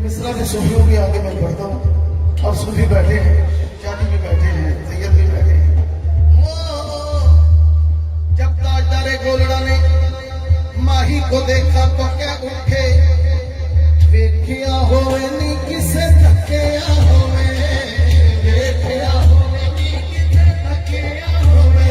मिश्रा के सूफियों के आगे मैं पढ़ता हूँ और सूफी बैठे हैं, चाची भी बैठे हैं, सैयद भी बैठे हैं। जब ताजदारे गोलड़ा ने माही को देखा तो क्या उठे, देखिया होवे नी किसे थकिया होवे, देखिया होवे नी किसे थकिया होवे,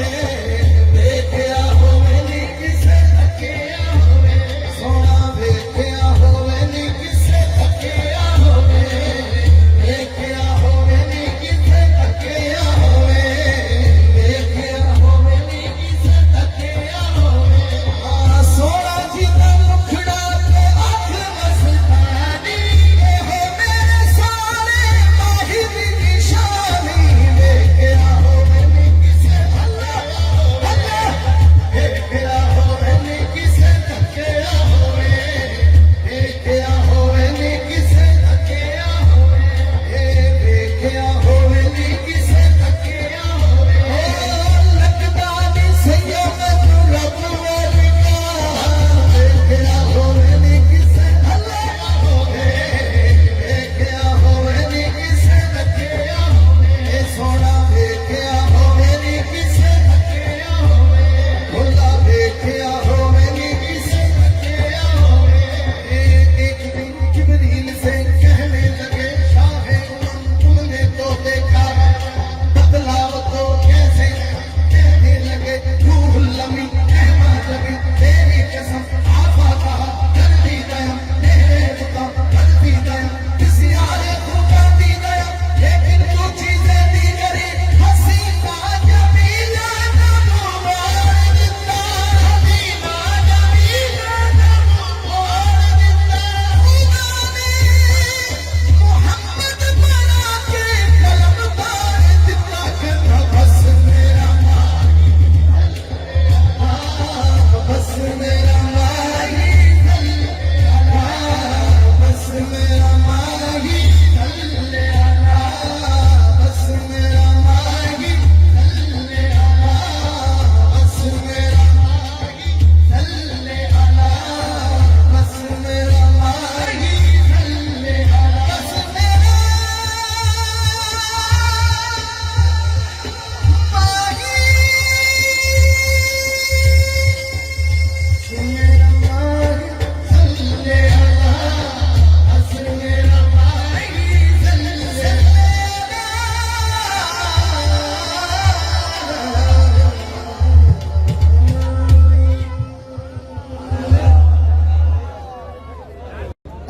देखिया होवे नी किसे थकिया होवे, सोना देखिया होवे नी किसे थकिया होवे, देखिया होवे नी किसे थकिया होवे, देखिया होवे नी किसे थकिया होवे। आ सोना जी दा मुखड़ा ते अख मस्तानी, ए हो मेरे सारे माही दी निशानी, देखिया होवे नी किसे थकिया होवे, देखिया होवे नी किसे थकिया होवे, देखिया होवे नी किसे थकिया होवे, देखिया होवे नी किसे थकिया होवे। लगदा नी सैया मैनू रब वर्गा, देखिया होवे नी किसे थकिया होवे, देखिया होवे नी किसे थकिया होवे, सोना देखिया होवे नी किसे थकिया होवे, भोला देखिया होवे नी किसे थकिया होवे। एक दिन जिब्रील से कहने लगे, शाहे तुमने तो देखा बदलाव तो कैसे, कहने लगे रूहुल अमीन अहमद नबी, तेरी कसम आपा कहा कर दी गया, तेरे बुता कर दी गया, किसी आरे को कर दी गया, लेकिन तू चीजें दी करी, हसीना जमीला नमूबार दिता, हसीना जमीला नमूबार दिता, खुदा ने मोहम्मद बना के कलम तार दिता, कहता बस मेरा माही, बस मेरा माही, बस मेरा माही, बस मेरा माही, बस मेरा माही, बस मेरा माही, बस मेरा माही, सल्ले अला, बस मेरा माही, सल्ले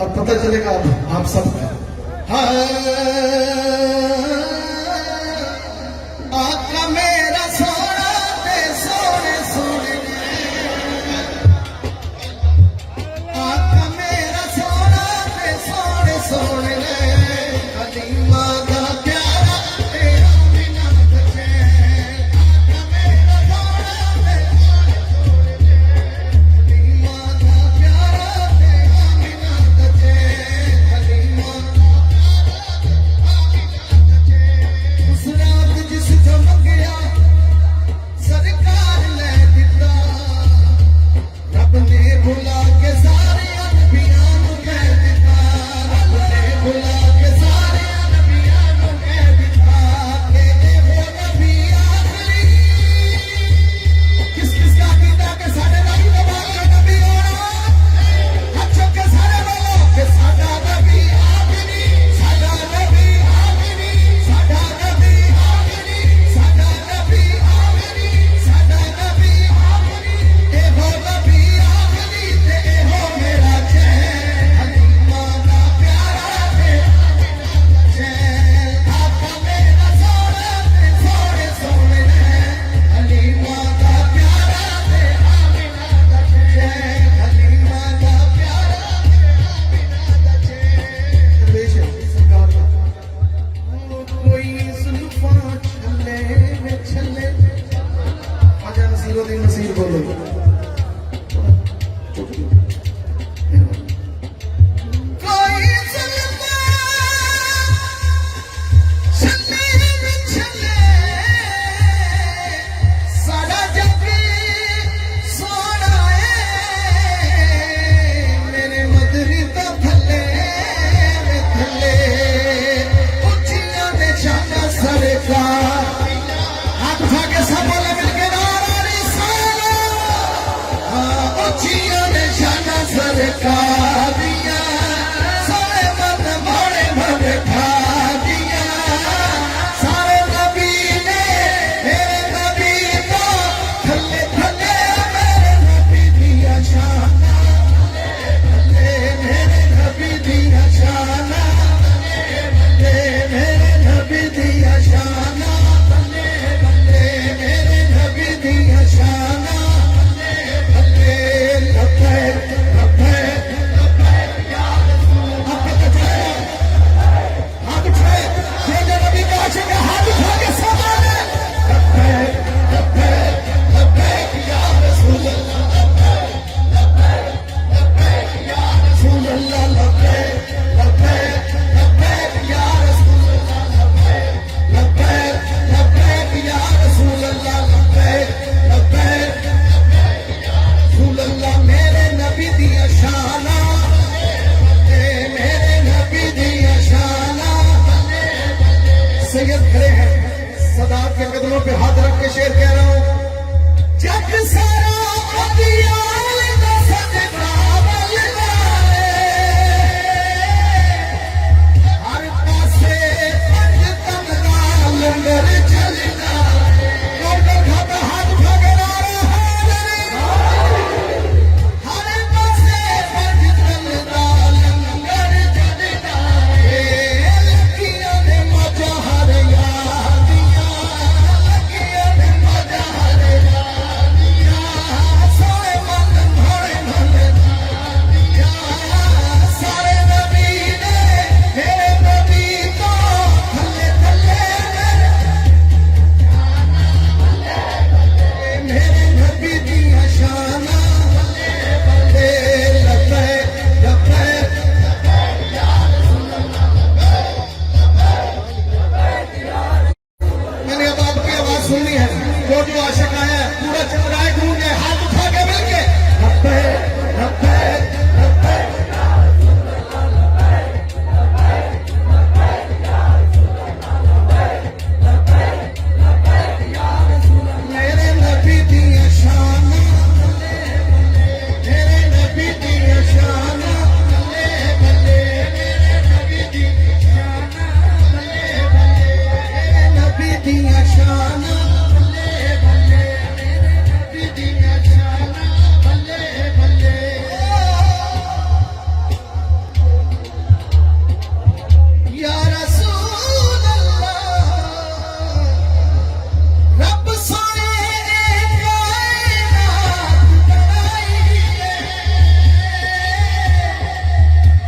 अब पता चलेगा आप सबका। आका मेरा सोना ते सोने सोने, आका मेरा सोना ते सोने सोने, कदीमा दा प्यारा तेरा बिना बचे, आका मेरा सोना ते सोने सोने, कदीमा दा प्यारा तेरा बिना बचे, कदीमा दा प्यारा तेरा बिना बचे।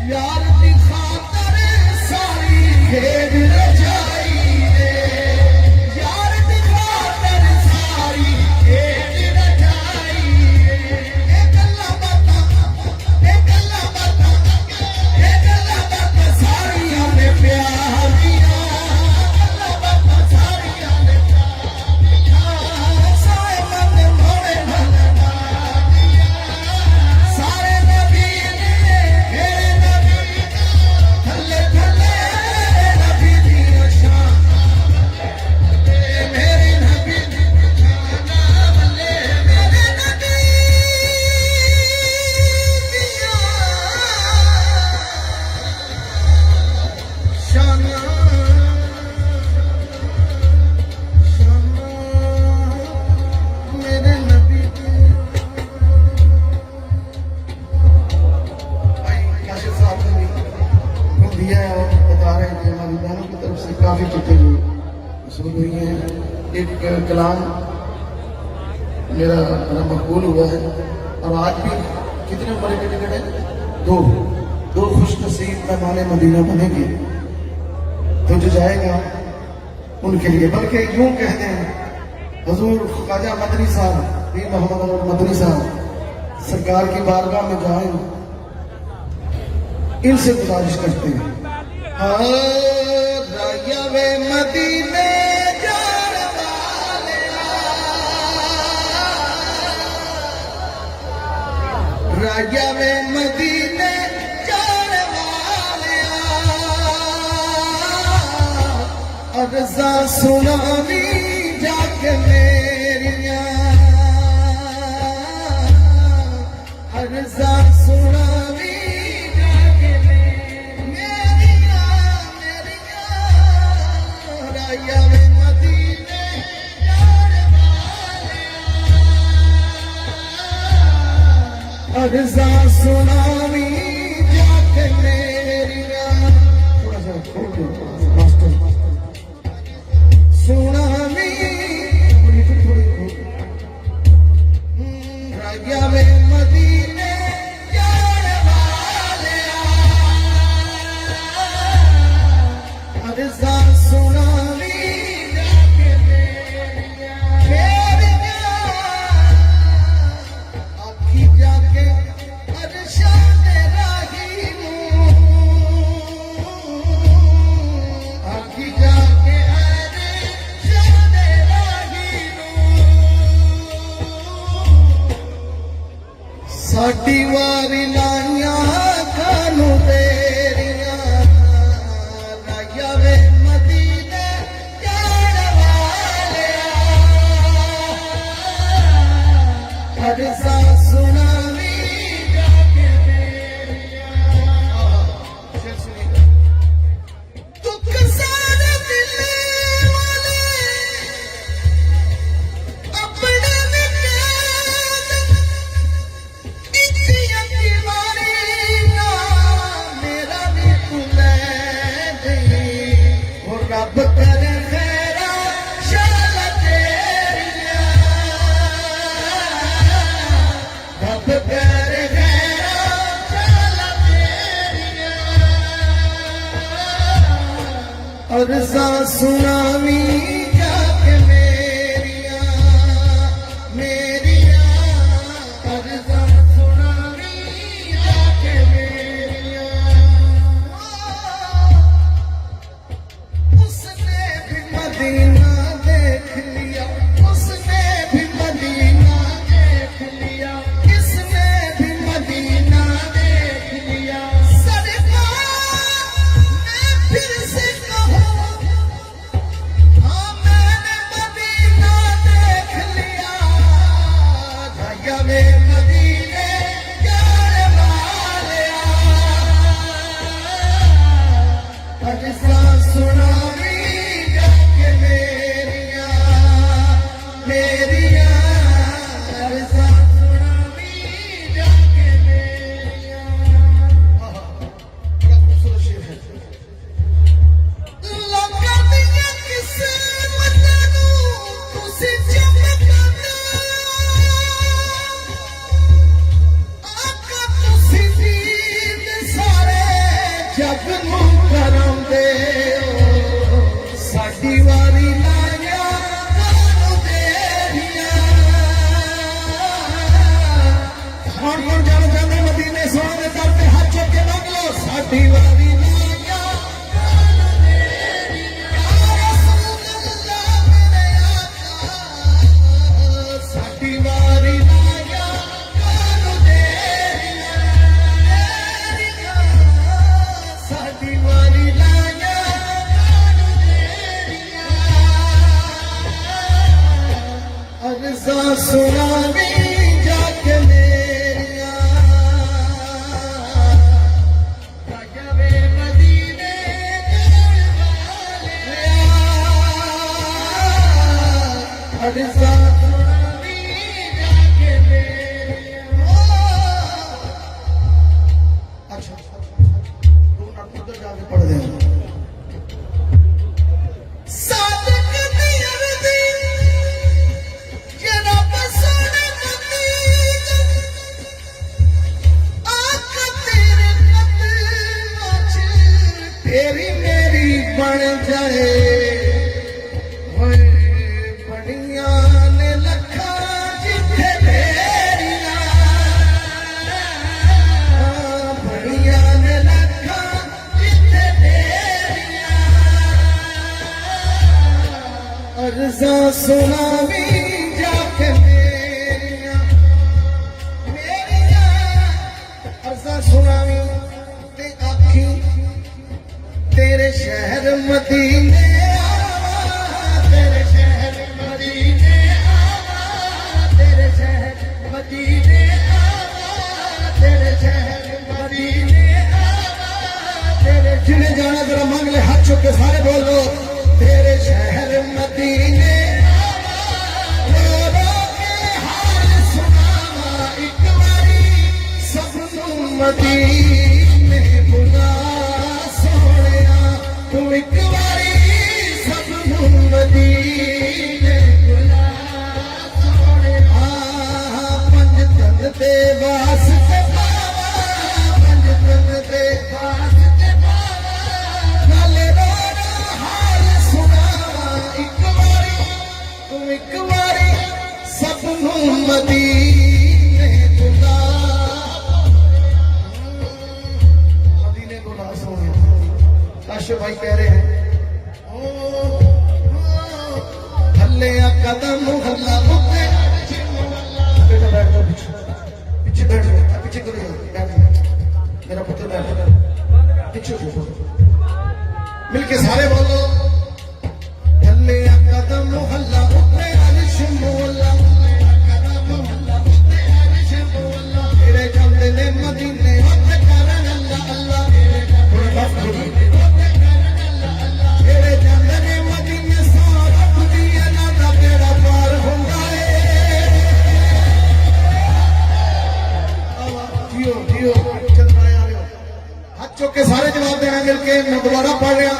यार दी खातर सारी खेद रचाई रे, यार दी खातर सारी खेद रचाई रे। ए गल्लां बातां सारियां ने प्यार दियां, गल्लां बातां सारियां ने प्यार दियां। सारे मन मोड़े मन सारे नबी ने मेरे नबी थल्ले थल्ले नबी दी शान मेरे नबी दी शान वल्ले मेरे नबी दिया शान मेरे नबी दी। भाई काशिफ साहब ने भी हुक्म दिया है और बता रहे हैं कि हमारी बहनों की तरफ से काफी चीजें भी वसूल हुई हैं। एक कलाम मेरा बड़ा मकबूल हुआ है और आज भी कितने बड़े टिकट है, दो खुश नसीब मेहमान मदीना बनेंगे तो जो जाएगा उनके लिए, बल्कि यूं कहते हैं हुजूर ख्वाजा मदनी साहब पीर मोहम्मद अनवर मदनी साहब सरकार की बारगाह में जाएं, इनसे गुजारिश करते हैं। राया वे मदीने जान वालिया, राया वे मदीने जान वालिया, अर्ज़ा सुनावी जाके मेरियां, अर्ज़ा सुनावी जाके मेरियां, राया वे मदीने जान वालिया, अर्ज़ा सुनावी जाके मेरियां। थोड़ा सा मास्टर सुनावी राया वे मदीने जान वालिया, अर्ज़ा सुनावी जाके मेरियां, आखी जाके अरशाद राही नूं, आखी जाके अरशाद राही नूं, साडी वारी लाइयां खानू तेरियां, राया वे मदीने जान वालिया, अर्ज़ा सुनावी जाके मेरियां। शेर सुनिएगा। दुख सारे दिल वाले अपने में कैद, इतिया की मारी ना मेरा भी तू ले गई, और रब करे खैरा शाल तेरियां, रब करे खैरा शाल तेरियां, अर्ज़ा सुनावी जाके मेरियां, अर्ज़ा सुनावी जाके मेरियां। उसने भी मदीना देख लिया, उसने भी मदीना देख लिया, इसने भी मदीना देख लिया। सरकार मैं फिर से कहूं, हाँ जग नू करांदे साडी वारी लाया कानू देरियां कौन कौन जाना चाहते मदीने सोने दे दर ते हाथ चुक के मंग लो साडी वारी लाया कानू देरियां या रसूल अल्लाह मेरे आका साडी वारी लाया कानू देरियां साडी वारी लाया कानू देरियां अर्ज़ा सुनावी जाके मेरियां राजवे मदीने अर्ज़ा सुनावी जाके मेरियां अच्छा दो नाट उधर जाके पढ़ देना सादक दी अरदी ये रब सोने मदी आका तेरे कदमां च तेरी मेरी बन जाए होए बड़ियां ने लखां जिथे तेरियां बड़ियां ने लखां जिथे तेरियां अर्ज़ा सुनावी जाके मेरियां अर्ज़ा सुनावी ते आखी तेरे शहर मदीने आवा तेरे शहर मदीने आवा तेरे शहर मदीने आवा तेरे शहर मदीने आवा तेरे जिन्हें जाना जरा मांग ले हाथ चुक के सारे बोलो तेरे शहर मदीने आवा रो रो के हाल सुनावा एक बारी सबनू मदीने बुला सोहणिया तू एक बारी सबनू मदीने बुला सोहणिया पंज तन दे वास्ते पावा पंज तन दे वास्ते पावा नाले रोना हाल सुनावा एक बारी तू एक बारी सबनू मदीने बुला मदीने बुला सोहणिया काशिफ भाई कह रहे हैं हल्ले कदम हल्ला मुक्ते बेटा बैठ जाओ पीछे पीछे बैठ जाओ पीछे करो बैठ जाओ मेरा पुत्र बैठ जाओ पीछे बोलो मिलके सारे बोलो हल्ले कदम हल्ला मुक्ते अलिश मोला कदम हल्ला मुक्ते अलिश मोला तेरे जमले ने मदीने वक्त करन अल्लाह अल्लाह थोड़ा बस तेरे जमले ने मदीने सारा दुनिया ना दा बेड़ा पार हुंदा है जियो जियो चल रहे आ रहे हो हाथ चुक के सारे जवाब देना मिलके मैं दोबारा पढ़ रहा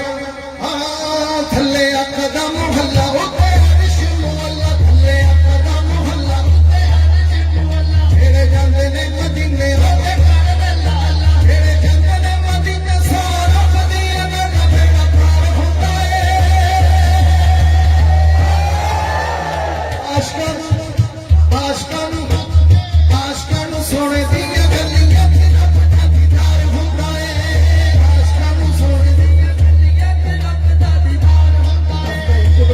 हाँ थल्ले कदम हल्ला होते अरिश मुअल्ला थल्ले कदम हल्ला होते अरिश मुअल्ला तेरे जमले ने मदीने होते करन अल्लाह अल्लाह तेरे जमले ने मदीने सारा दुनिया ना दा बेड़ा पार हुंदा है आशकां नूं सोने दियां गलियां ते रब दा दीदार हुंदा है आशकां नूं सोने दियां गलियां ते रब दा दीदार हुंदा है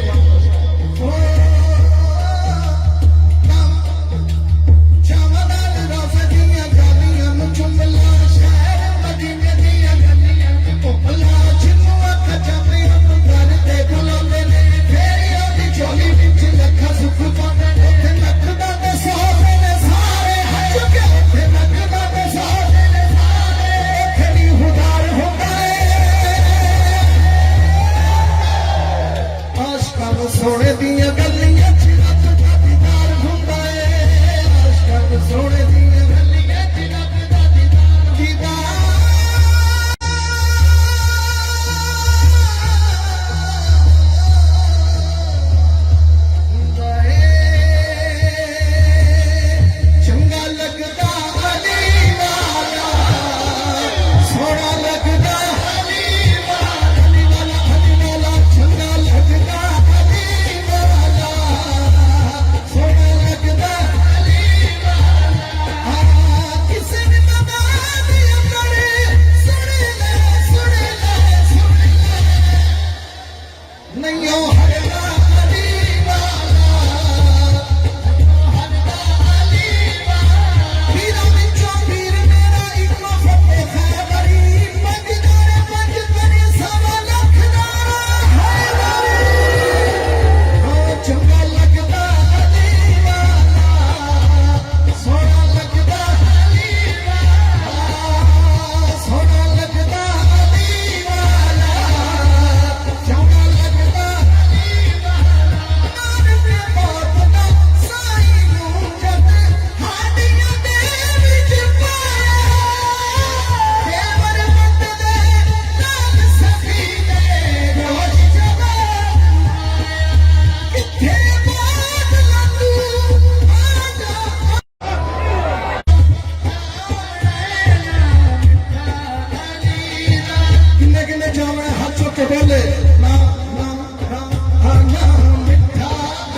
किन्ने जावे हाथ चुक के बोले ना ना ना ना ना मिठा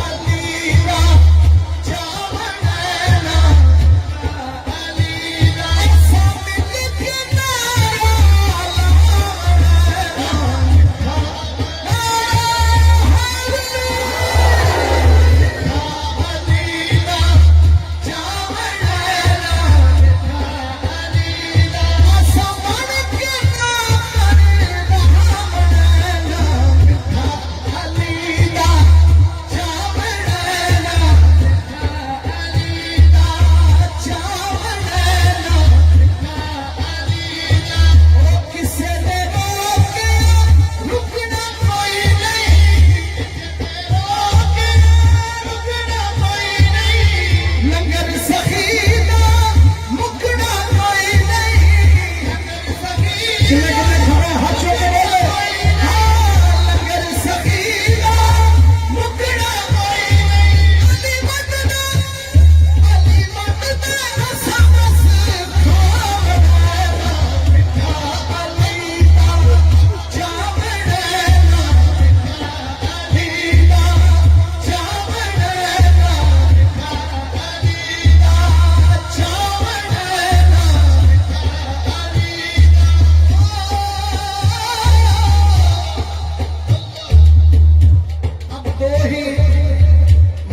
अली दा जावे ना अली दा सामने लिखे ना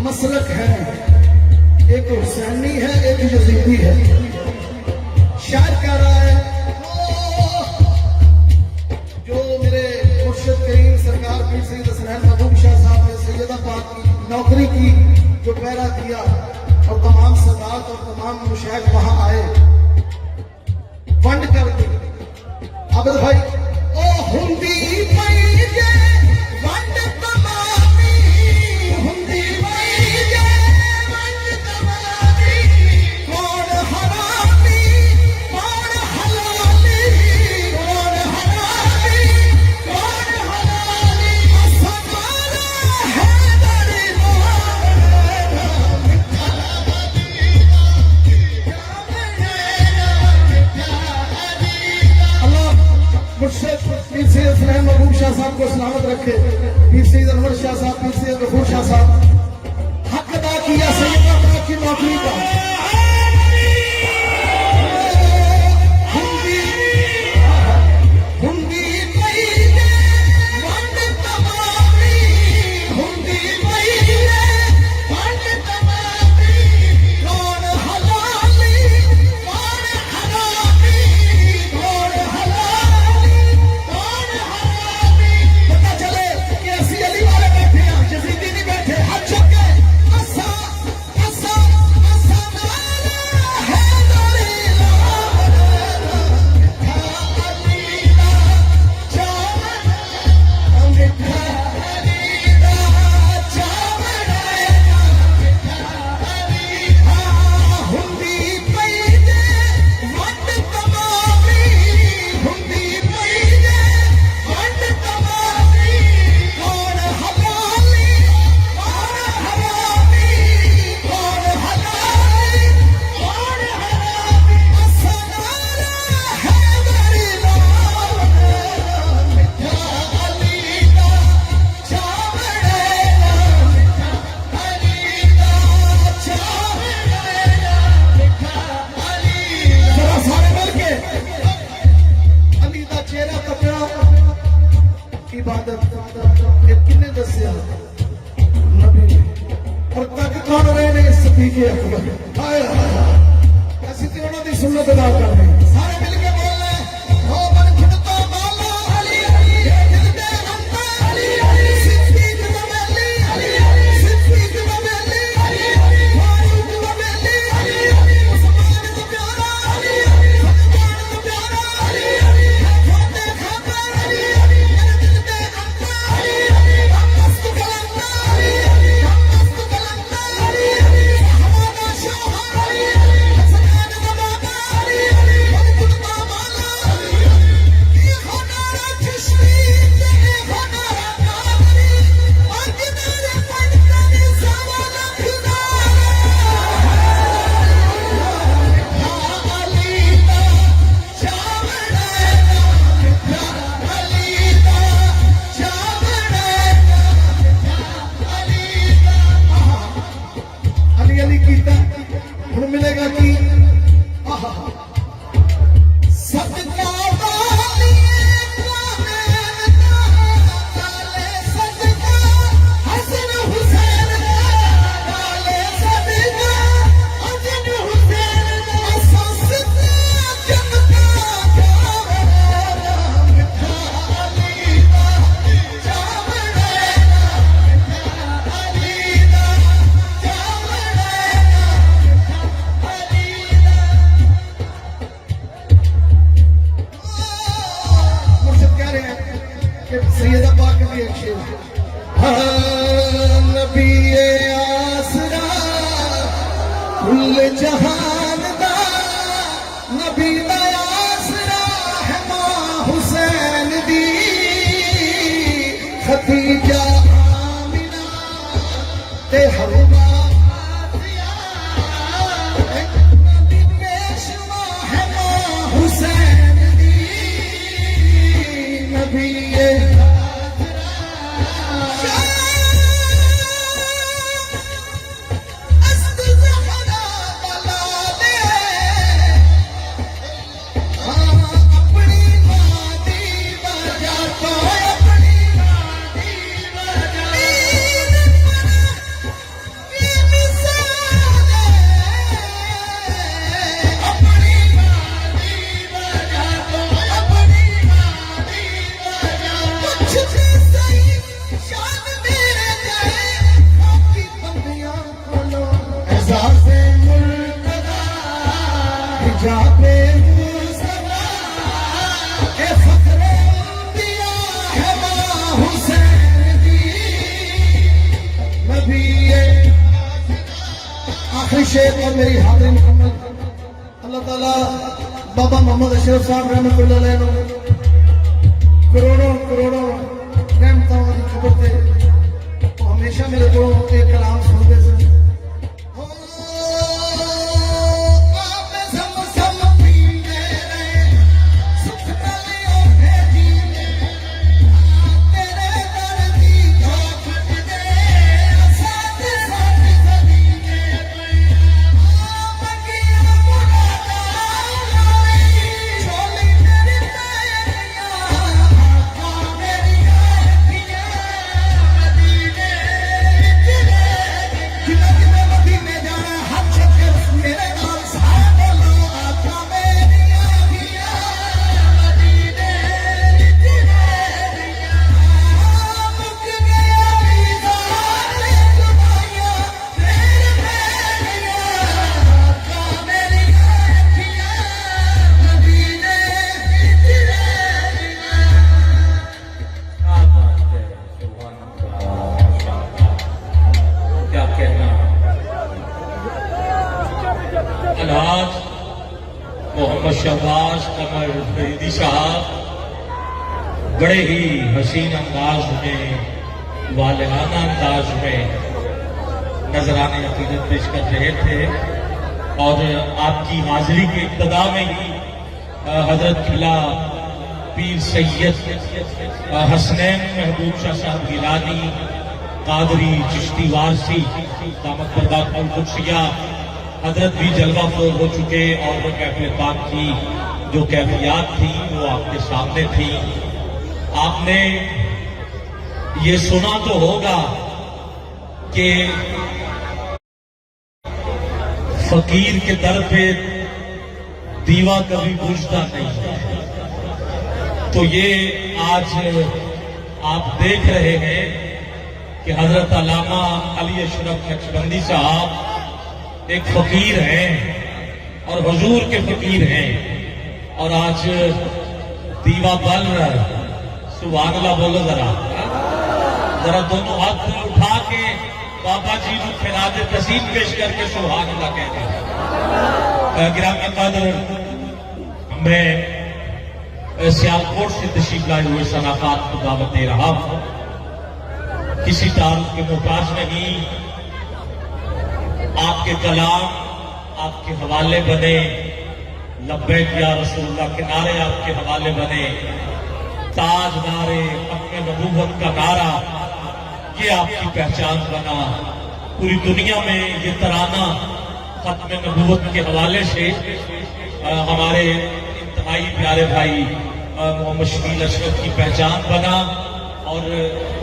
मसलक है, एक हुसैनी है एक यजीदी है। शायर कह रहा है जो मेरे मुर्शिद करीम सरकार पीर सैयद हसनैन महबूब शाह साहब ने सैयदा पाक की नौकरी की जो पहरा दिया और तमाम सदात और तमाम मुशाइख वहां आए फंड कर दी। आबिद भाई ओ हुंदी पई जे वंड तमामी हुंदी पीर सैयद हसनैन महबूब शाह साहब को सलामत रखे। पीर सैयद अनवर शाह साहब, पीर सैयद गफूर शाह साहब हक अदा किया सैयदा पाक की नौकरी का। ऐसी तो सुन्नत अदा कर रहे सारे मिलके बोल रहे हो मन खुदता माला अली दिलते अंता अली सिद्दीक नबी अली सिद्दीक नबी अली फारूक नबी अली उस्मान तो प्यारा अली फरमान तो प्यारा अली फाते खाता अली दिलते अंता अली हम मस्त कलंदा अली हम मस्त कलंदा अली हमारा शोहर अली हसनैन नवाबा अली सैयदा पाक भी एक शेर नबी आसरा कुल जहान दा नबी दा आसरा है मां हुसैन दी खदीजा आमिना ते हवा नबी पेशवा है मां हुसैन दी नबी आखिरी शेर और मेरी हाजिरी मुकम्मल। अल्लाह ताला बाबा मोहम्मद अशरफ साहब रहमतुल्लाह अलैह करोड़ों करोड़ों रहमतों की खबर थे हमेशा मेरे को एक कलाम सुनते थे मोहम्मद शहबाज कमर फरीदी साहब बड़े ही हसीन अंदाज में वालिहाना अंदाज में नजराने अकीदत पेश कर रहे थे और आपकी हाजिरी के इब्तदा में ही हजरत किला पीर सैयद हसनैन महबूब शाह साहब गिलानी कादरी चिश्ती वारसी दामत बरदात कुदसिया हजरत भी जलवा फोर हो चुके और वो महफिल पाक की जो कैफियत थी वो आपके सामने थी। आपने ये सुना तो होगा कि फकीर के दर पे दीवा कभी बुझता नहीं, तो ये आज आप देख रहे हैं कि हजरत अल्लामा अली अशरफ नक्शबंदी साहब एक फकीर हैं और हुजूर के फकीर हैं और आज दीवा बल रहा है। सुभान अल्लाह बोलो जरा जरा दोनों हाथ उठा के बाबा जी को खिराज तसीम पेश करके सुभान अल्लाह कहते हैं। गिरामी कदर मैं सियालकोट से तशरीफ लाए हुए सनाफात को दावत दे रहा हूं, किसी तारुफ के मुहताज नहीं। आपके कलाम आपके हवाले बने, लब्बैक या रसूलुल्लाह के नारे आपके हवाले बने, ताज नारे अपने नबूवत का नारा ये आपकी पहचान बना। पूरी दुनिया में ये तराना खत्म नबूवत के हवाले से हमारे इंतहाई प्यारे भाई मोहम्मद शफील अशरफ की पहचान बना और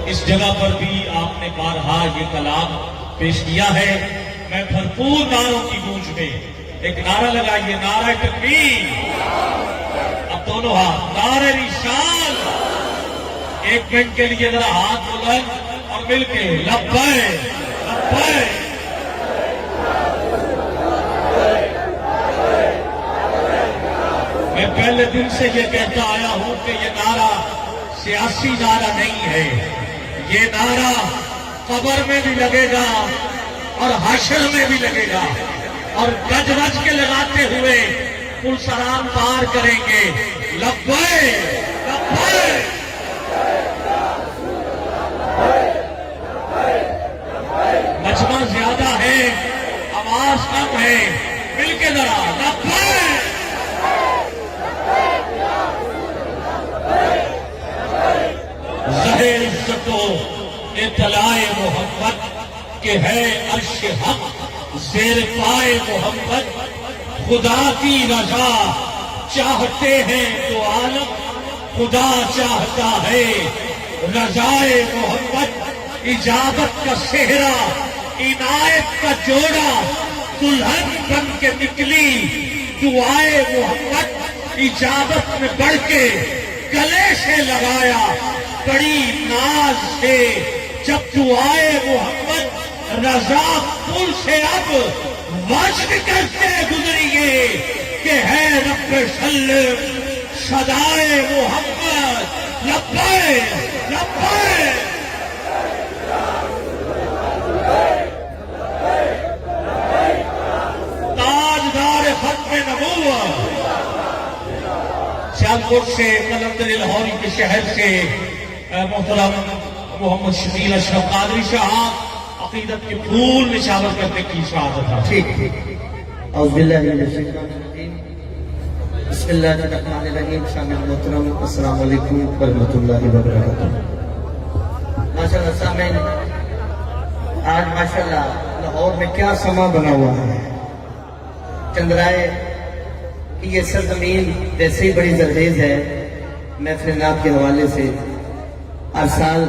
इस जगह पर भी आपने बारहा ये कलाम पेश किया है। मैं भरपूर नारों की गूंज में एक नारा लगाइए, नारा तकबीर। अब दोनों हाथ नारे निशान, एक मिनट के लिए जरा हाथ बुलंद और मिलके लब्बैक लब्बैक। मैं पहले दिन से ये कहता आया हूं कि ये नारा सियासी नारा नहीं है, ये नारा कब्र में भी लगेगा और हश्र में भी लगेगा और गज गज के लगाते हुए पुलसराम पार करेंगे। लब्बैक लब्बैक। मजमा ज्यादा है, आवाज कम है, मिलके जरा लब्बैक। ज़हे इज्जतो इत्तलाए मोहब्बत के है अर्श हक ज़ेर पाए मोहब्बत। खुदा की रजा चाहते हैं तो आलम, खुदा चाहता है रजाए मोहब्बत। इजाबत का सेहरा इनायत का जोड़ा, दुल्हन बन के निकली दुआए मोहब्बत। इजाबत में बढ़ के गले से लगाया बड़ी नाज से, जब दुआए मोहब्बत रजा पुल से अब वज्र करते गुजरिए कि है रब्बे सल्लम सदाए मोहब्बत। लब्बैक लब्बैक। ताजदार खत्म नबूवत सियालकोट से कलंदर लाहौरी के शहर से मोहतरम मोहम्मद शकील अशरफ कादरी साहब अकीदत के फूल निशावर करने की शहादत है। ठीक। औज़ुबिल्लाहिमिनश्शैतानिर्रजीम। बिस्मिल्लाहिर्रहमानिर्रहीम। शामिल मोहतरम अस्सलाम वालेकुम वरहमतुल्लाहि वबरकातुहू। माशाअल्लाह सामीन, आज माशाअल्लाह लाहौर में क्या समा बना हुआ है। चंद्राए कि ये सरजमीन वैसे ही बड़ी जरखेज है। महफिल नात के हवाले से हर साल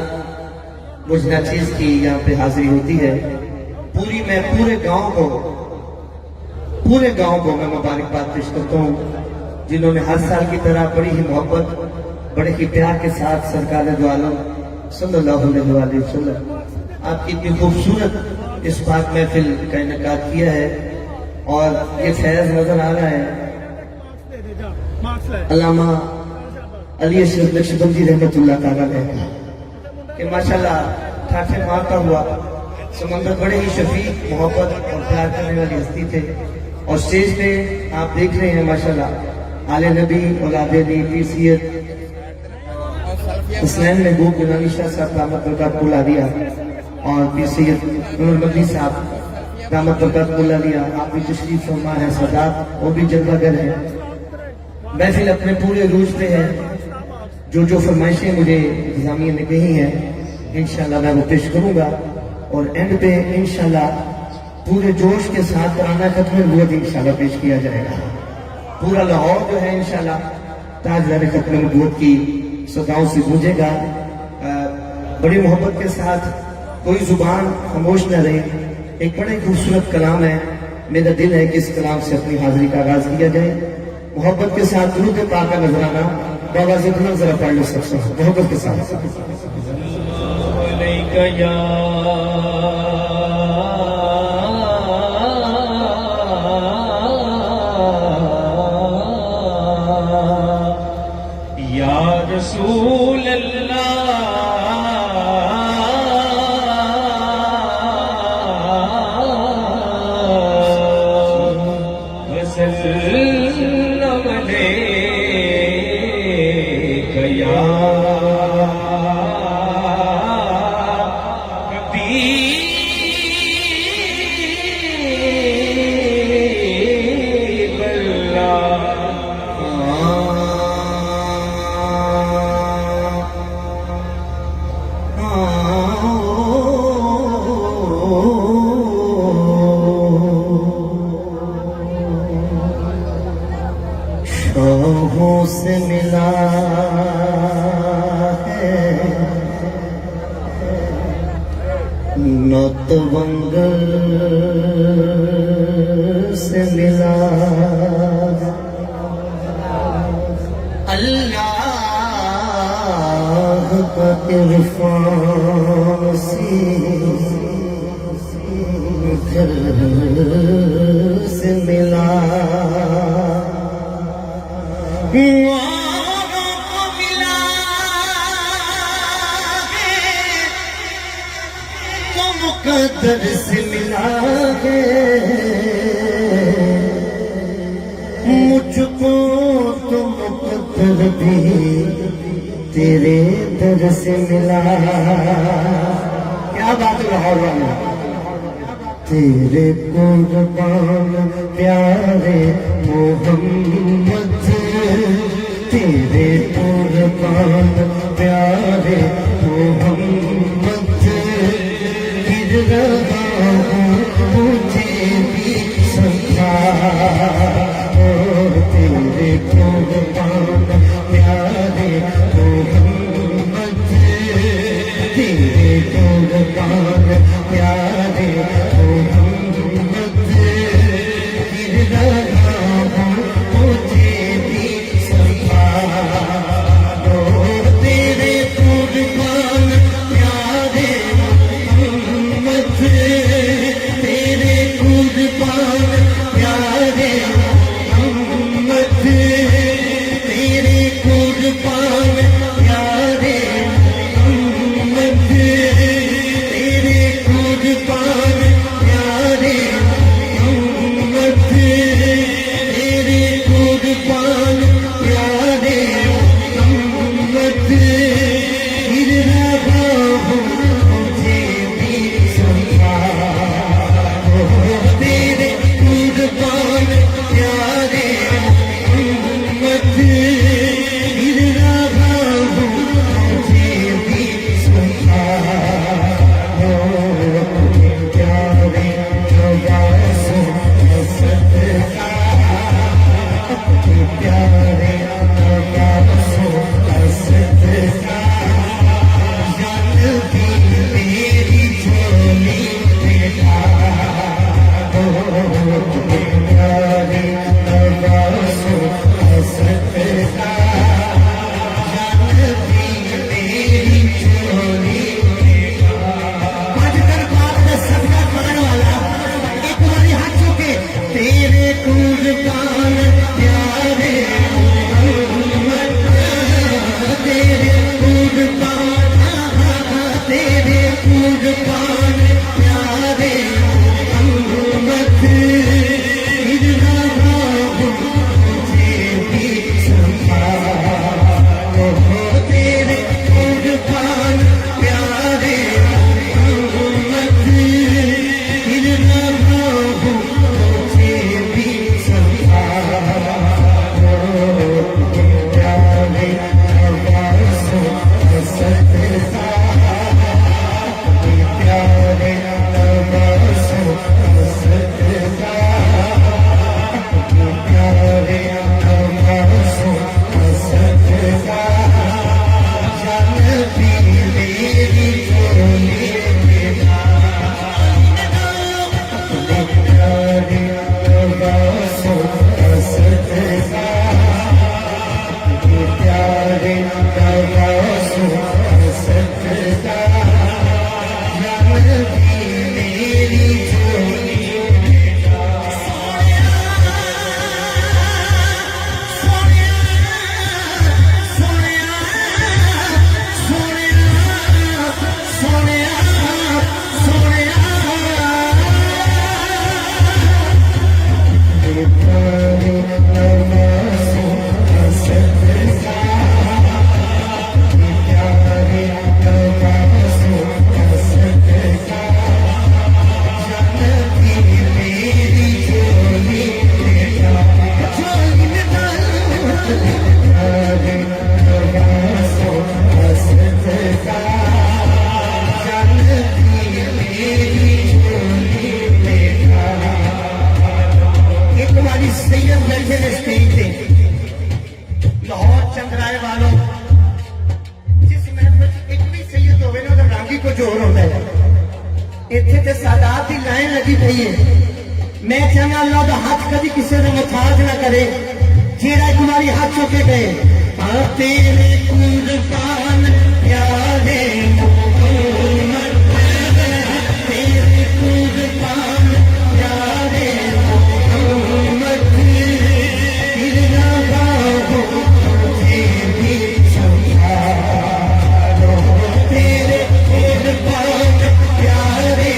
कुछ न चीज की यहाँ पे हाजिरी होती है। मैं पूरे गांव को मैं मुबारकबाद पेश करता हूँ, जिन्होंने हर साल की तरह बड़ी ही मोहब्बत, बड़े ही प्यार के साथ सरकार दो आलम सल्लल्लाहु अलैहि वसल्लम आपकी इतनी खूबसूरत इस बात महफिल का इनेकाद किया है। और ये फैज नजर आ रहा है अल्लामा अली अशरफ नक्शबंदी रहमतुल्लाह तआला अलैह कि माशाल्लाह ठाठे मारता हुआ समंदर बड़े ही शफीक, मोहब्बत और प्यार करने वाली हस्ती थे। और स्टेज पे आप देख रहे हैं माशाल्लाह आले नबी औलादे दी पीसीयत इस्लाम में बूक गिलानी शाह साहब दामत बरकत बुला दिया और पीसीयत नूरमदी साहब दामत बरकत बुला दिया। आप भी तशरीफ फरमा है, सदात वो भी जलवागर है। महफिल अपने पूरे रूज पे है। जो फरमाइशें मुझे इंतजामिया ने कही हैं इंशाल्लाह मैं वो पेश करूंगा और एंड पे इंशाल्लाह पूरे जोश के साथ तराना खत्म नबूवत इंशाल्लाह पेश किया जाएगा। पूरा लाहौर जो है इंशाल्लाह ताजदार खत्म नबूवत की सदाओं से गूंजेगा। बड़ी मोहब्बत के साथ कोई जुबान खामोश न रहे। एक बड़े खूबसूरत कलाम है, मेरा दिल है कि इस कलाम से अपनी हाजिरी का आगाज किया जाए। मोहब्बत के साथ दुरूद पाक का नजराना बाबा से बुलंद जरा पढ़ लो सबसे मोहब्बत के साथ। या रसूल अल्लाह वसल्लम अलैका या हबीब अल्लाह। शाहों से मिला है नौतवंग से मिला अल्लाह का इरफान से मिला। औरों को मिला कदर से मिला है, मुझको तो मुकद्दर भी तेरे दर से मिला। क्या बात है लाहौर वाले, तेरे कुर्बान प्यारे मोहम्मद, तेरे कुर्बान प्यारे मोहम्मद, गिर रहा हूँ मुझे भी संभा। तेरे कुर्बान प्यारे मोहम्मद, तेरे कुर्बान प्यारे मोहम्मद, गिर रहा हूँ मुझे भी संभालो। तेरे कुर्बान प्यारे मोहम्मद, तेरे कुर्बान प्यारे मोहम्मद, तेरे कुर्बान प्यारे मोहम्मद, तेरे कुर्बान प्यारे मोहम्मद, तेरे कुर्बान प्यारे मोहम्मद, गिर रहा हूँ मुझे भी संभालो। तेरे कुर्बान प्यारे मोहम्मद, गिर रहा हूँ मुझे भी संभालो। प्यारे नवाज़ों का सदका, प्यारे नवाज़ों का सदका, जान भी मेरी झोली में डालो। प्यारे नवाज़ों का सदका, जान भी मेरी झोली में डालो। आजकल बात का सदका खाने वाला एक बारी हाथ चुके, तेरे कुर्बान प्यारे मोहम्मद, तेरे कुर्बान, तेरे कुर्बान प्यारे मोहम्मद, गिर रहा हूँ मुझे भी संभालो। तेरे कुर्बान प्यारे मोहम्मद, गिर रहा हूँ मुझे भी संभालो। प्यारे नवाज़ों का सदका, प्यारे नवाज़ों का सदका, प्यारे नवाज़ों का सदका, जान भी मेरी झोली में डालो। प्यारे नवाज़ों का सदका, प्यारे नवाज़ों का सदका, जान भी मेरी झोली में प्यारे नवाज़ों का सदका, प्यारे नवाज़ों का सदका, जान भी मेरी झोली में डालो। प्यारे नवाज़ों का सदका, जान भी मेरी झोली में डालो। एक हमारी सैयद बैठे ने स्टेज पे, लाहौर चंद्राए वालों, जिस महफिल एक भी सैयद होवे ना, रागी को जोर होता है। इत्थे ते सादात की लाइन लगी पई है। मैं चाहना अल्लाह का हाथ कभी किसी ने मुताज ना करे, जेड़ा एक हमारी हाथ चुके गए। हाँ, तेरे कुर्बान प्यारे मोहम्मद, तेरे कुर्बान प्यारे मोहम्मद, गिर रहा हूँ मुझे भी संभालो। तेरे कुर्बान प्यारे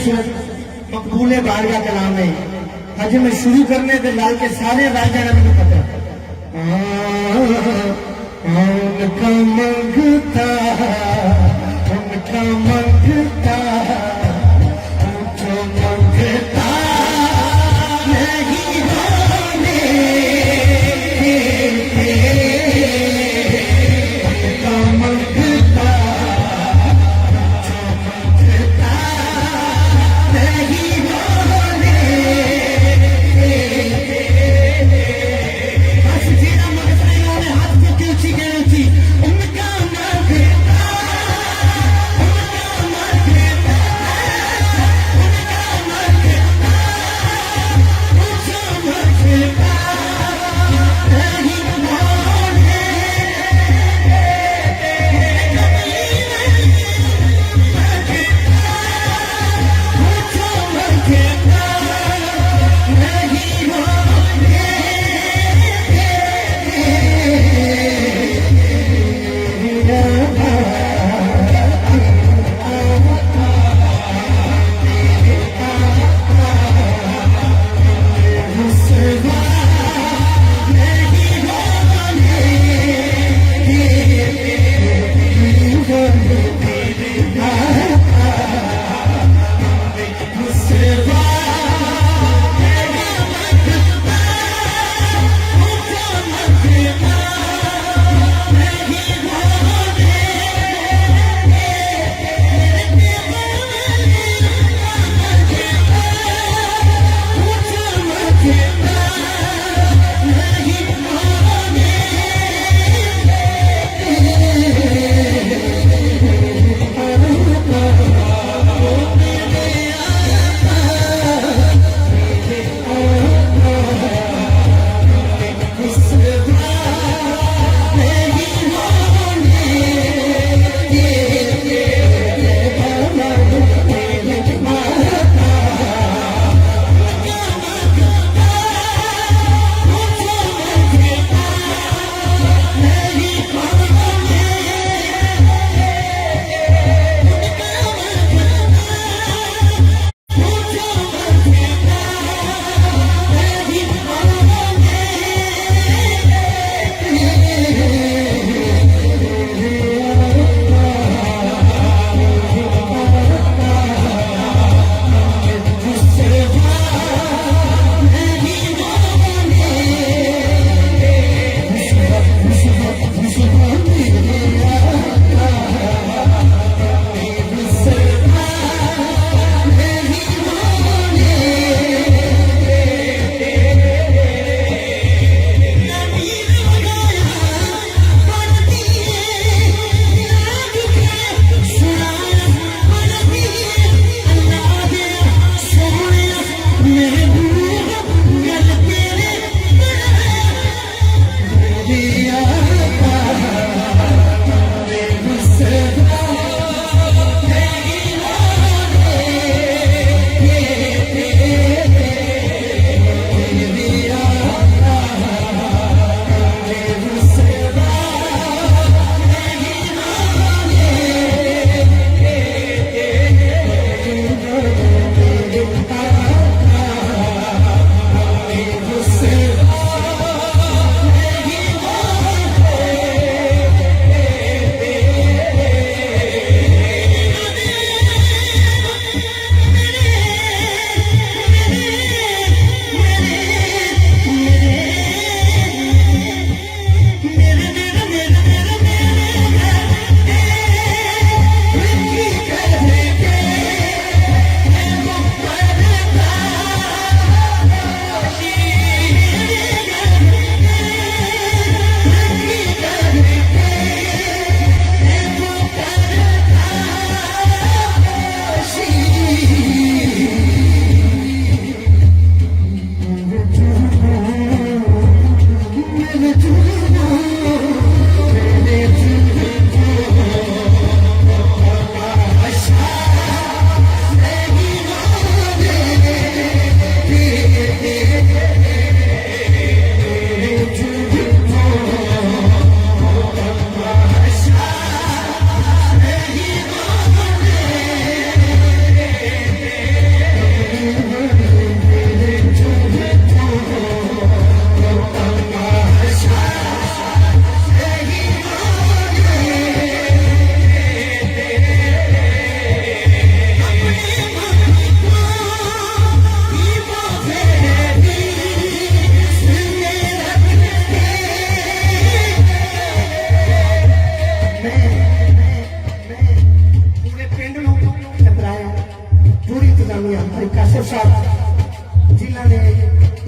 खूबसूरत मकबूले बारगा कलाम है। अज मैं शुरू करने के लाल के सारे राजा ने मुझे पता उनका मंगता उनका मंगता उनको मंगता नहीं होने उनका मंगता नहीं होने बस जीना मगता इन्होंने हाथ को ऊंची के ऊंची उनका मंगता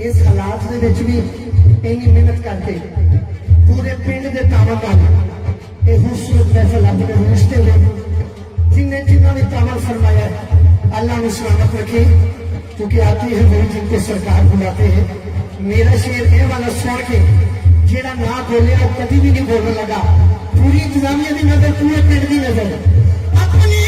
इस हालात दे विच भी इन्नी मेहनत करके पूरे पिंड के तामन नाल ये खूबसूरत महफिल अपने रिश्ते हुए जिन्हें जिन्होंने तामन फरमाया अल्लाह ने सलामत रखे, क्योंकि आती है वही जिनको सरकार बुलाते हैं। मेरा शेर ये वाला सुन के जेड़ा ना बोले वो कभी भी नहीं बोलने लगा। पूरी इंतजामिया की नजर, पूरे पिंड की नजर अपनी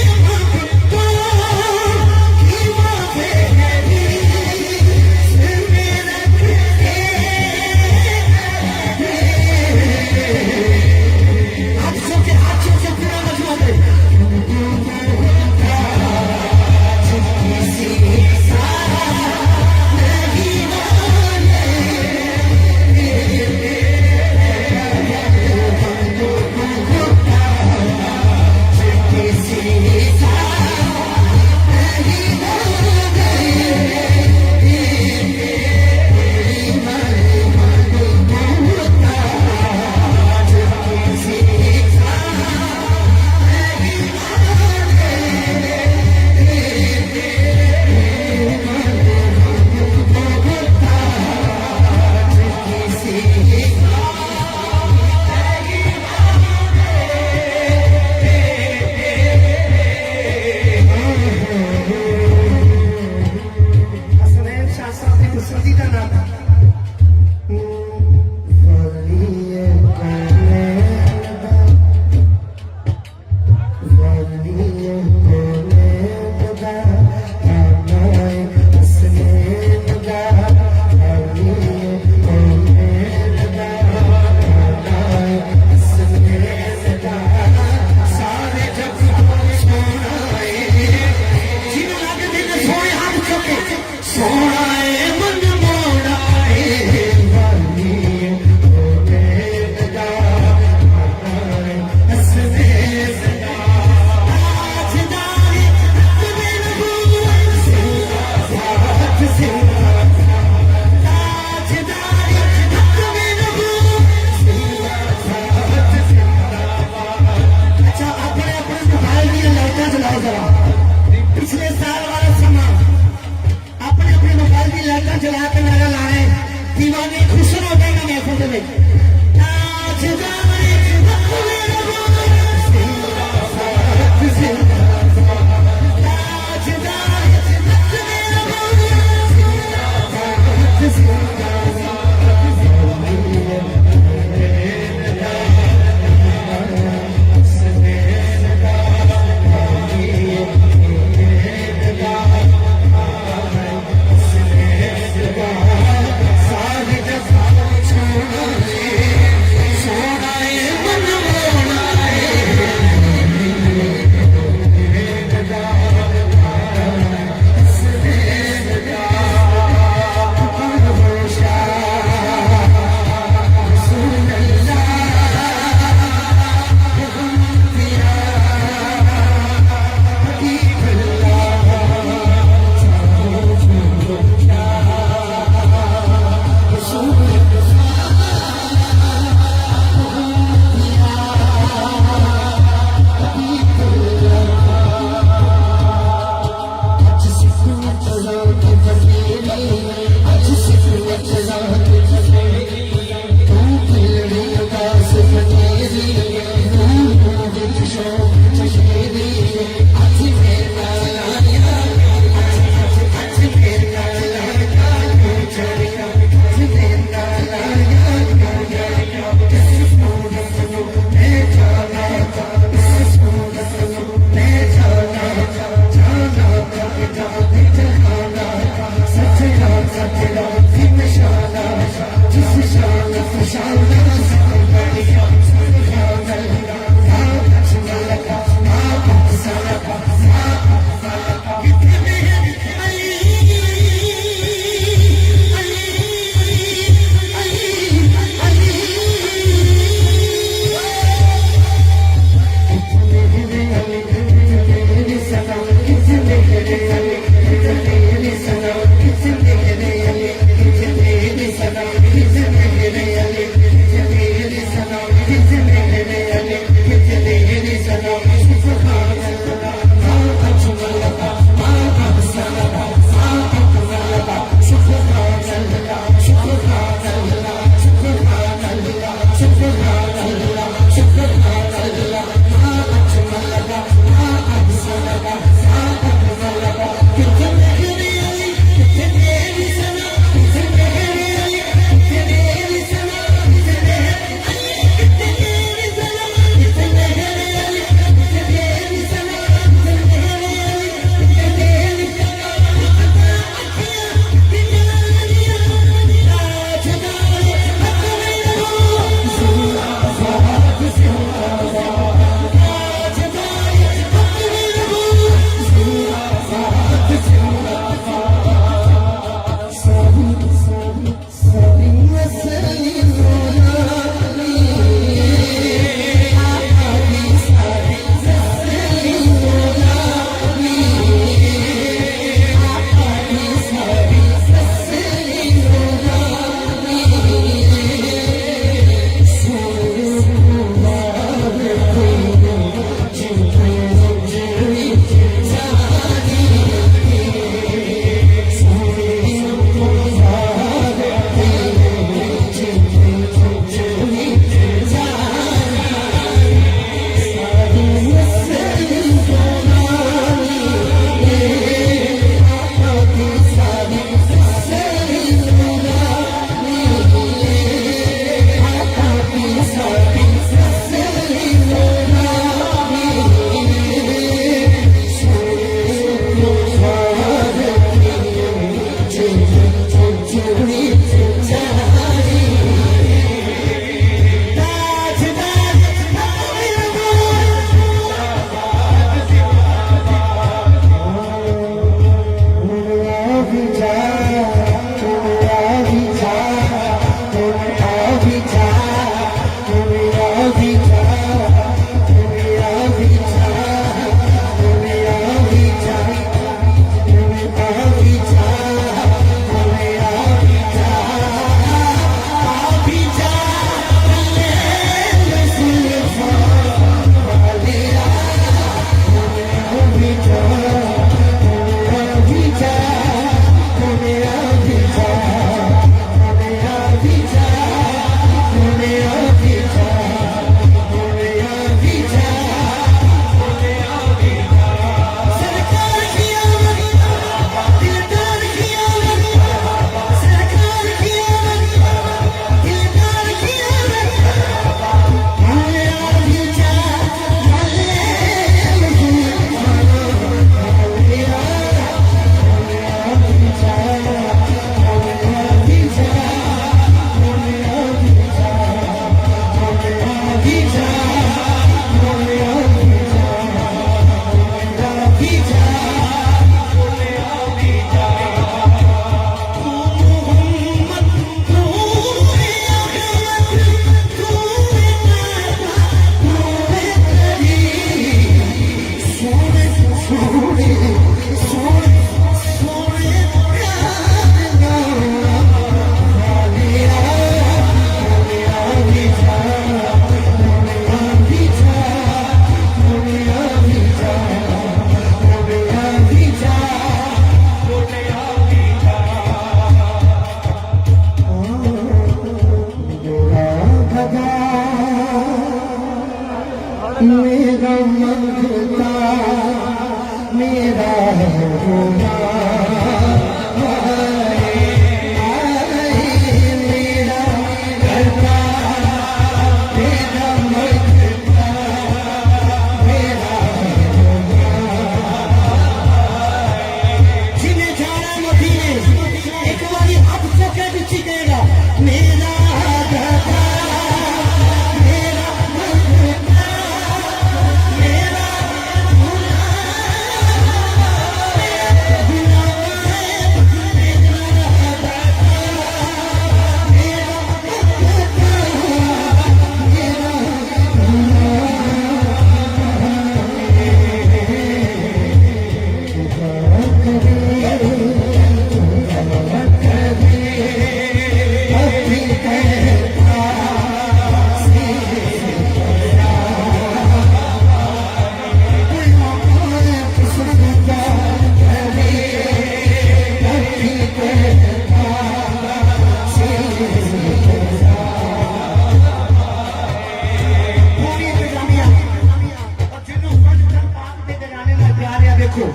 देखो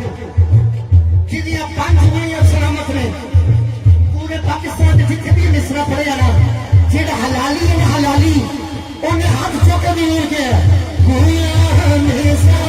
जिदियां 5 गोलियां सलामत ने पूरे पाकिस्तान के जितने भी मिसरा पड़े ना जेड़ा हलाली है हलाली उन्हें हाथ चौके भी नहीं के गोलियां हमेशा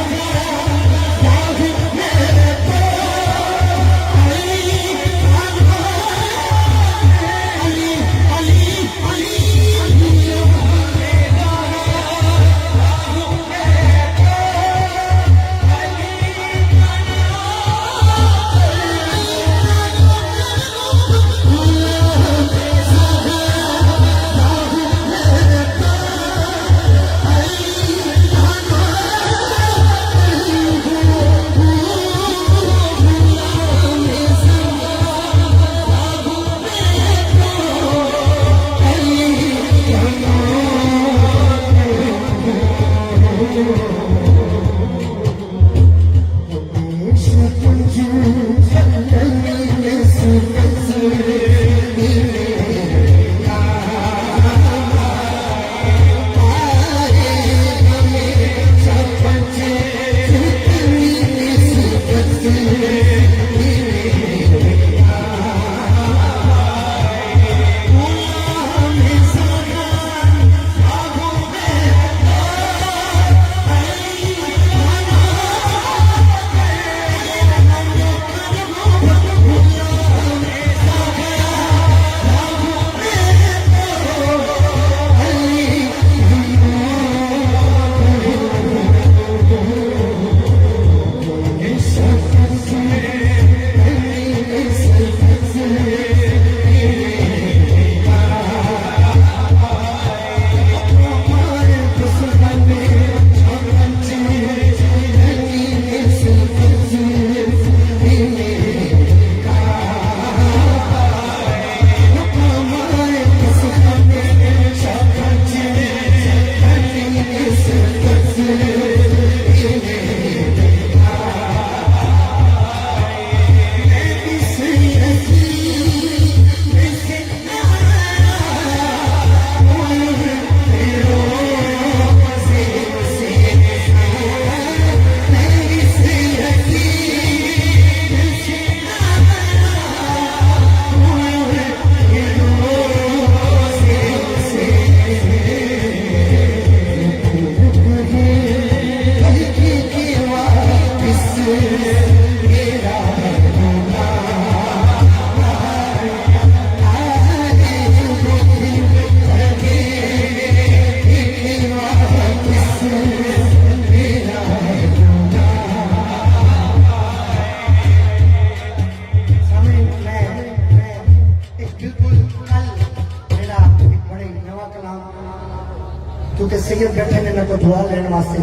क्योंकि सैयद बैठे ने मेरे को दुआ लेने वास्ते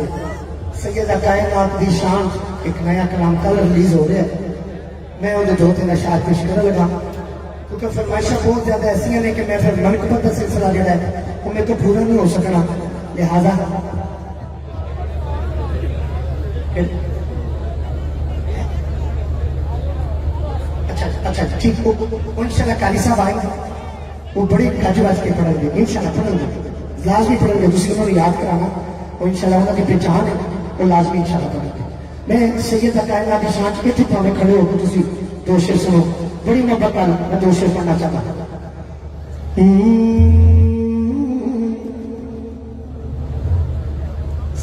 सैयद कायनात दी शान एक नया कलाम कल रिलीज हो रहा है मैं उन्हें 2-3 अशार पेश कर लगा क्योंकि फरमाइशा बहुत ज्यादा ऐसी ने कि मैं फिर मनकबत का सिलसिला जो है वो मेरे को पूरा नहीं हो सकना लिहाजा अच्छा ठीक वो इंशाल्लाह कारी साहब आएंगे वो बड़ी गाजवाज के पढ़ेंगे इंशाल्लाह पढ़ेंगे लाजमी पढ़ेंगे दूसरे को याद कराना वो इंशाल्लाह उन्होंने पहचान है वो लाजमी इंशाल्लाह पढ़ेंगे मैं सैयद कायनात की शान च इत्थे भावें खड़े हो तुसी 2 शेर सुनो बड़ी मोहब्बत नाल मैं 2 शेर पढ़ना चाहता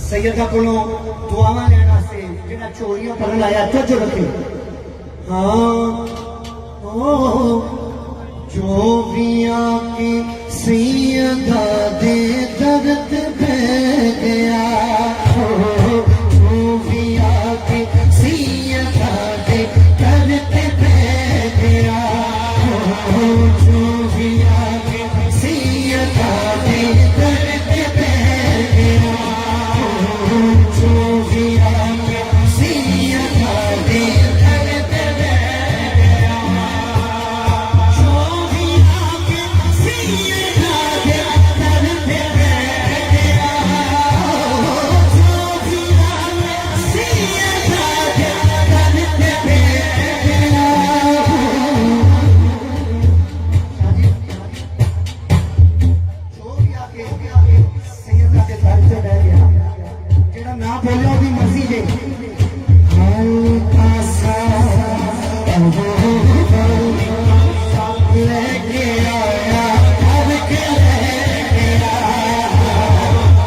सैयदा कोलों दुआवां लेने वास्ते जेड़ा चोरियां पढ़न आया तवज्जो रखे जो भी आके सैयदा दे दर्द पे गया जो भी आके सैयदा दे दर्द पे गया जो भी आके सैयदा दे दर्द पे गया जो भी आके सैयदा दे दर्द पे गया जो भी आके सैयदा दे दर्द पे गया जो भी आके सैयदा दे दर्द पे गया जो भी आके सैयदा दे दर्द पे गया जेड़ा ना बोलिया ओदी मर्जी जे लेके आया भर के लेके आया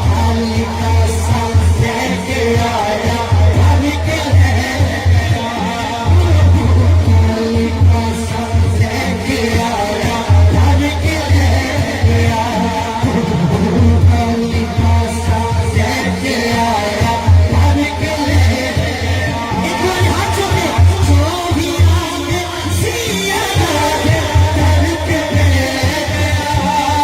थाली का संग लेके आया भर के लेके आया थाली का संग लेके आया भर के लेके आया थाली का संग लेके आया भर के लेके आया एक बार हाथ जोड़े जो भी आगे सिया लागे भर के लेके आया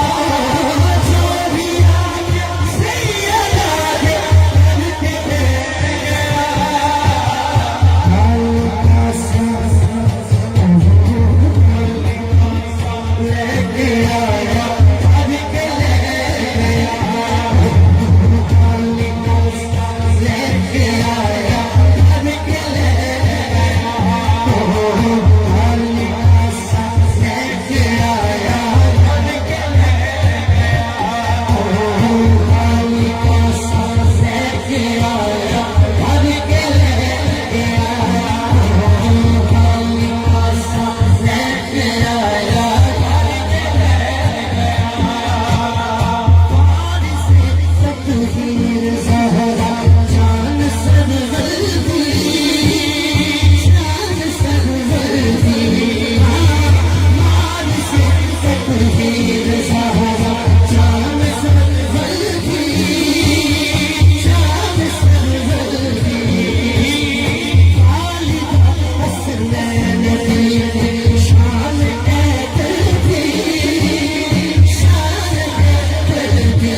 जो भी आगे सिया लागे भर के लेके आया थाली का संग लेके आया भर के लेके आया थाली का संग लेके आया भर के लेके आया थाली का संग लेके आया भर के लेके आया थाली का संग लेके आया भर के लेके आया थाली का संग लेके आया तकदीर ज़हरा जान सरवर दी शान सरवर दी मार से तकदीर ज़हरा जान सरवर दी शान सरवर दी खालिदा हसनैन दी शान कैदर दी शान कैदर दी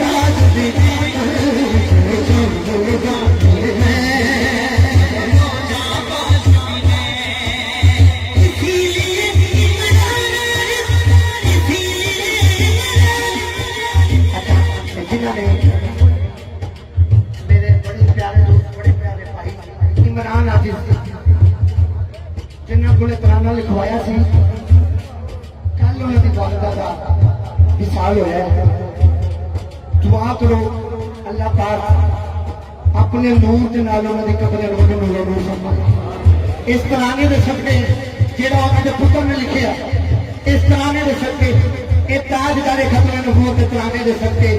ताज दी जिन्होंने मेरे बड़े प्यारे दोस्त बड़े प्यारे भाई इमरान आजिज जिन्होंने को तराना लिखवाया सी कल उन्होंने वालदा का विसाल होया दुआ करो अल्लाह पाक अपने नूर के नाल उन्होंने कब्र नूर फरमाए इस तराने के सदके जेड़ा उन्होंने पुत्र ने लिखिया इस तराने के सदके ये ताजदारे खतरे नबूवत के तराने के सदके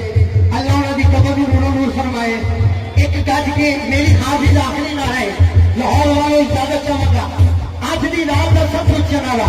अल्लाह उन्होंने कब्र नूर फरमाए एक गज के मेरी हाजिर आखिरी ना है लाहौर वालों इजाजत चाहता आज की रात का सब कुछ चला